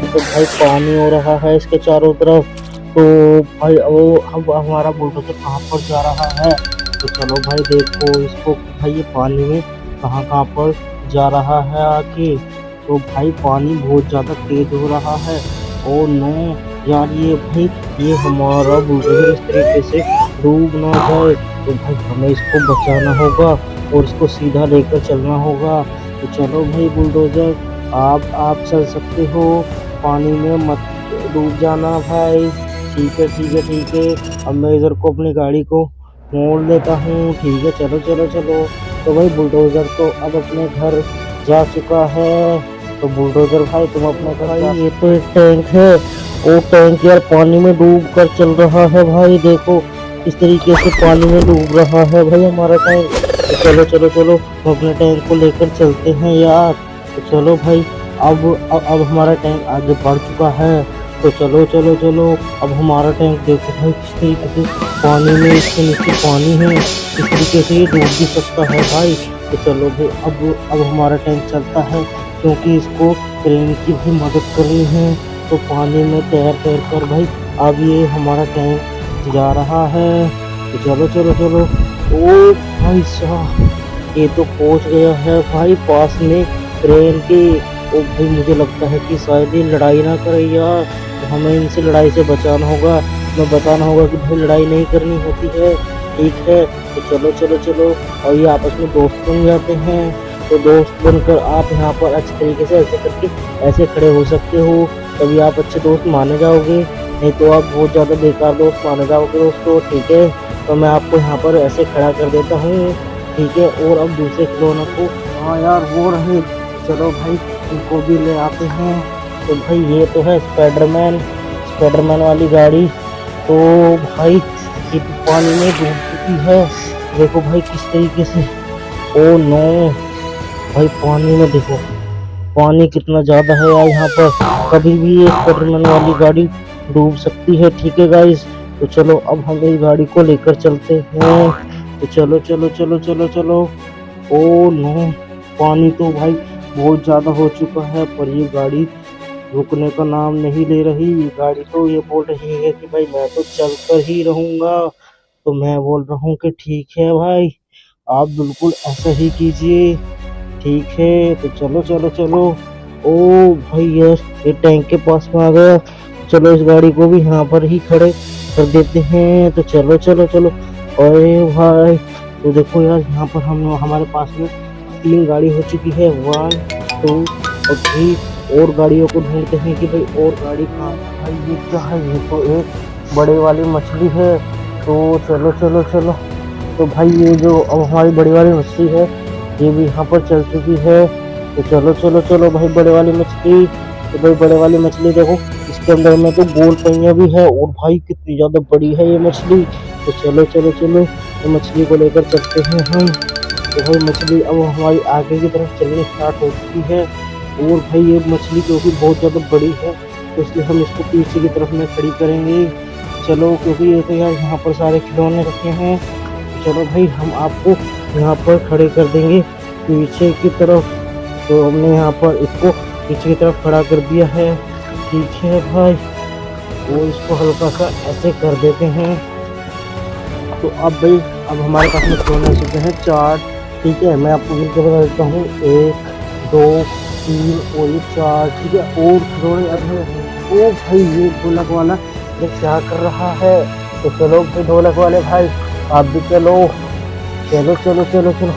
तो भाई पानी हो रहा है इसके चारों तरफ। तो भाई वो अब हमारा बुलडोजर कहाँ पर जा रहा है। तो चलो भाई देखो इसको भाई ये पानी में कहाँ कहाँ पर जा रहा है आके। तो भाई पानी बहुत ज़्यादा तेज हो रहा है। ओ नो यार ये भाई ये हमारा बुलडोजर इस तरीके से डूब ना जाए। तो भाई हमें इसको बचाना होगा और इसको सीधा लेकर चलना होगा। तो चलो भाई बुलडोजर आप चल सकते हो, पानी में मत डूब जाना भाई। ठीक है ठीक है ठीक है। अब मैं इधर को अपनी गाड़ी को मोड़ लेता हूँ। ठीक है चलो चलो चलो। तो भाई बुलडोजर तो अब अपने घर जा चुका है। तो बुलडोजर भाई तुम अपने घर भाई ये तो एक टैंक है। वो टैंक यार पानी में डूब कर चल रहा है भाई। देखो इस तरीके से पानी में डूब रहा है भाई हमारा टैंक। तो चलो चलो चलो हम अपने टैंक को लेकर चलते हैं यार। तो चलो भाई अब हमारा टैंक आगे बढ़ चुका है। तो चलो चलो चलो अब हमारा टैंक देखो भाई किस तरीके से पानी में इसके नीचे पानी है। इस तरीके से ये डूब भी सकता है भाई। तो चलो भाई अब हमारा टैंक चलता है क्योंकि इसको क्रेन की भी मदद करनी है। तो पानी में तैर तैर कर भाई अब ये हमारा टैंक जा रहा है। तो चलो चलो चलो। ओ भाई साहब ये तो पहुंच गया है भाई पास में क्रेन के। ओ भाई मुझे लगता है कि शायद ये लड़ाई ना करे यार। तो हमें इनसे लड़ाई से बचाना होगा। हमें बताना होगा कि भाई लड़ाई नहीं करनी होती है। ठीक है तो चलो चलो चलो। और ये आपस में दोस्त बन जाते हैं। तो दोस्त बनकर आप यहाँ पर अच्छे तरीके से ऐसे करके ऐसे खड़े हो सकते हो। तभी आप अच्छे दोस्त माने जाओगे, नहीं तो आप बहुत ज़्यादा बेकार दोस्त माने जाओगे दोस्तों। ठीक है तो मैं आपको यहाँ पर ऐसे खड़ा कर देता हूँ। ठीक है और अब दूसरे खिलौनों को हाँ यार वो रहे। चलो भाई इनको भी ले आते हैं। तो भाई ये तो है स्पाइडरमैन वाली गाड़ी। तो भाई ये पानी में डूब चुकी है। देखो भाई किस तरीके से। ओ नो भाई पानी में देखो पानी कितना ज़्यादा है यार यहाँ पर। कभी भी ये स्पाइडरमैन वाली गाड़ी डूब सकती है। ठीक है गाइस तो चलो अब हम इस गाड़ी को लेकर चलते हैं। तो चलो चलो चलो चलो चलो। ओ नो पानी तो भाई बहुत ज़्यादा हो चुका है पर ये गाड़ी रुकने का नाम नहीं ले रही। ये गाड़ी तो ये बोल रही है कि भाई मैं तो चल कर ही रहूँगा। तो मैं बोल रहा हूँ कि ठीक है भाई आप बिल्कुल ऐसा ही कीजिए। ठीक है तो चलो चलो चलो। ओ भाई यार ये टैंक के पास में आ गया। चलो इस गाड़ी को भी यहाँ पर ही खड़े कर देते हैं। तो चलो चलो चलो। अरे भाई तो देखो यार यहाँ पर हम हमारे पास में 3 गाड़ी हो चुकी है 1 2 और 3 और गाड़ियों को ढूंढते हैं कि भाई और गाड़ी कहाँ है। भाई ये क्या है, ये तो एक बड़े वाली मछली है। तो चलो चलो चलो। तो भाई ये जो अब हमारी बड़ी वाली मछली है ये भी यहाँ पर चल चुकी है। तो चलो चलो चलो भाई बड़े वाली मछली। तो भाई बड़े वाली मछली देखो इसके अंदर में तो गोल पहिया भी है और भाई कितनी ज़्यादा बड़ी है ये मछली। तो चलो चलो चलो तो मछली को लेकर चलते हैं हम। तो भाई मछली अब हमारी आगे की तरफ चलनी स्टार्ट हो चुकी है। और भाई ये मछली क्योंकि बहुत ज़्यादा बड़ी है तो इसलिए हम इसको पीछे की तरफ में खड़ी करेंगे। चलो क्योंकि ये तो यार यहाँ पर सारे खिलौने रखे हैं। चलो भाई हम आपको यहाँ पर खड़े कर देंगे पीछे की तरफ। तो हमने यहाँ पर इसको पीछे की तरफ खड़ा कर दिया है। ठीक है भाई वो इसको हल्का सा ऐसे कर देते हैं। तो अब हमारे पास में खिलौने हो चुके हैं 4। ठीक है मैं आपको गिनकर बता देता हूँ 1 2 3 और ये 4। ठीक है और खिलौने अब हैं। ओ भाई ये ढोलक वाला ये क्या कर रहा है। तो चलो भाई ढोलक वाले भाई आप भी चलो चलो चलो चलो चलो।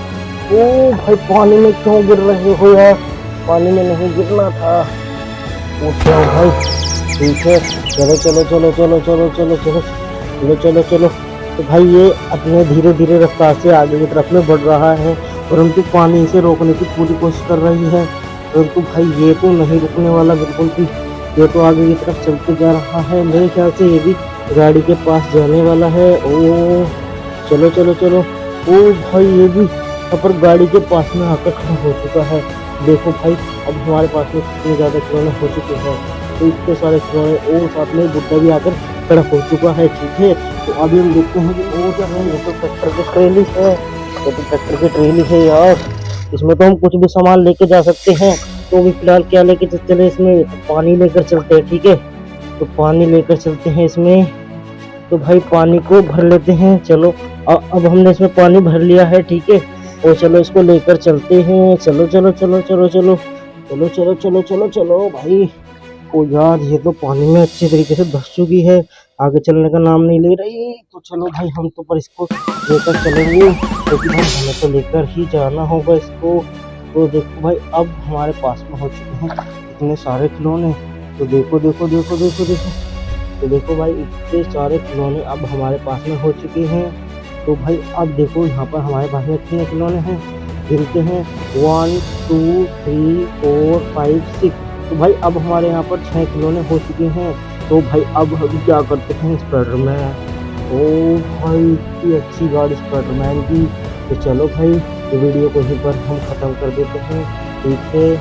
ओ भाई पानी में क्यों गिर रहे हो यार, पानी में नहीं गिरना था। उठो भाई ठीक है चलो चलो चलो चलो चलो चलो चलो चलो चलो चलो। तो भाई ये अपने धीरे धीरे रफ्तार से आगे की तरफ में बढ़ रहा है परंतु पानी से रोकने की पूरी कोशिश कर रही है। परंतु भाई ये तो नहीं रुकने वाला बिल्कुल भी। ये तो आगे की तरफ चलते जा रहा है। मेरे ख्याल से ये भी गाड़ी के पास जाने वाला है। ओ चलो चलो चलो। ओ भाई ये भी यहाँ पर गाड़ी के पास में आकर खड़ा हो चुका है। देखो भाई अब हमारे पास में कितने ज़्यादा खिलौने हो चुके हैं। तो इतने सारे खिलौने और साथ में बुड्ढा भी आकर खड़ा हो चुका है। ठीक है तो अभी हम देखते हैं कि वो क्या है। ये तो ट्रैक्टर की ट्रेली है। ये तो ट्रैक्टर की ट्रेली है यार, इसमें तो हम कुछ भी सामान लेके जा सकते हैं। तो अभी फिलहाल क्या लेके चले इसमें, तो पानी लेकर चलते हैं, ठीक है। तो पानी लेकर चलते हैं इसमें। तो भाई पानी को भर लेते हैं, चलो। अब हमने इसमें पानी भर लिया है, ठीक है। और चलो इसको लेकर चलते हैं, चलो चलो चलो चलो चलो चलो चलो चलो चलो चलो भाई। ओ यार, ये तो पानी में अच्छी तरीके से धंस चुकी है, आगे चलने का नाम नहीं ले रही। तो चलो भाई, हम तो पर इसको लेकर चलेंगे, क्योंकि भाई हमें तो लेकर ही जाना होगा इसको। तो देखो भाई, अब हमारे पास में हो चुके हैं इतने सारे खिलौने। तो देखो देखो देखो देखो देखो, तो देखो भाई, इतने सारे खिलौने अब हमारे पास में हो चुके हैं। तो भाई अब देखो यहाँ पर हमारे पास में कितने खिलौने हैं, गिनते हैं, 1 2 3 4 5 6। तो भाई अब हमारे यहाँ पर 6 खिलौने हो चुके हैं। तो भाई अब हम क्या करते हैं, स्पाइडरमैन। ओ भाई, इतनी अच्छी गाड़ी स्पाइडरमैन की। तो चलो भाई, ये वीडियो को यहीं पर हम ख़त्म कर देते हैं, ठीक है।